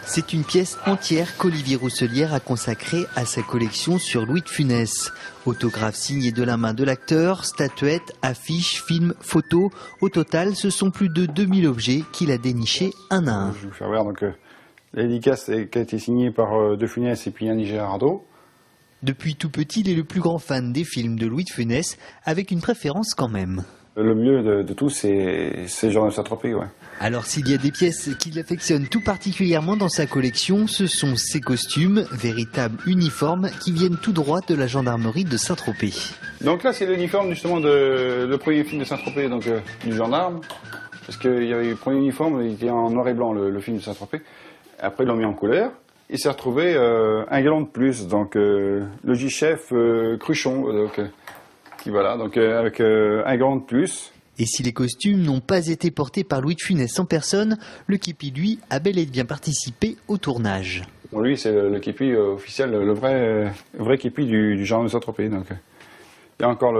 C'est une pièce entière qu'Olivier Rousselière a consacrée à sa collection sur Louis de Funès. Autographe signé de la main de l'acteur, statuettes, affiches, films, photos. Au total, ce sont plus de 2000 objets qu'il a dénichés un à un. Je vais vous faire voir donc, la dédicace qui a été signée par De Funès et puis Annie Girardot. Depuis tout petit, il est le plus grand fan des films de Louis de Funès, avec une préférence quand même. Le mieux de tout, c'est Jean de Saint-Tropez, ouais. Alors s'il y a des pièces qu'il affectionne tout particulièrement dans sa collection, ce sont ses costumes, véritables uniformes qui viennent tout droit de la gendarmerie de Saint-Tropez. Donc là, c'est l'uniforme justement le premier film de Saint-Tropez, donc du gendarme. Parce qu'il y avait le premier uniforme, il était en noir et blanc, le film de Saint-Tropez. Après, ils l'ont mis en couleur. Il s'est retrouvé un galant de plus, donc le J-chef Cruchon, voilà, donc avec un galant de plus. Et si les costumes n'ont pas été portés par Louis de Funès en personne, le képi, lui, a bel et bien participé au tournage. Bon, lui, c'est le képi officiel, le vrai képi du gendarme de Saint-Tropez. Donc, il y a encore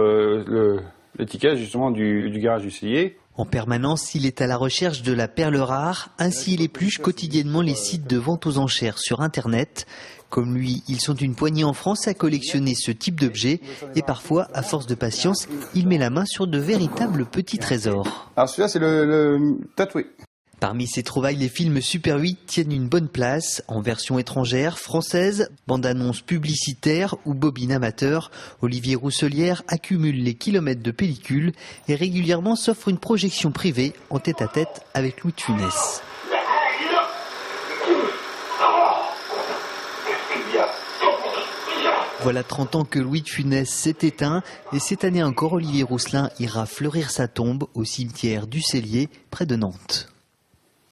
l'étiquette justement du garage du cellier. En permanence, il est à la recherche de la perle rare, ainsi il épluche quotidiennement les sites de vente aux enchères sur Internet. Comme lui, ils sont une poignée en France à collectionner ce type d'objets et parfois, à force de patience, il met la main sur de véritables petits trésors. Alors celui-là, c'est le tatoué. Parmi ses trouvailles, les films Super 8 tiennent une bonne place, en version étrangère, française, bande-annonce publicitaire ou bobine amateur. Olivier Rousselière accumule les kilomètres de pellicules et régulièrement s'offre une projection privée en tête-à-tête avec Louis de Funès. Voilà 30 ans que Louis de Funès s'est éteint et cette année encore, Olivier Rousselière ira fleurir sa tombe au cimetière du Cellier, près de Nantes.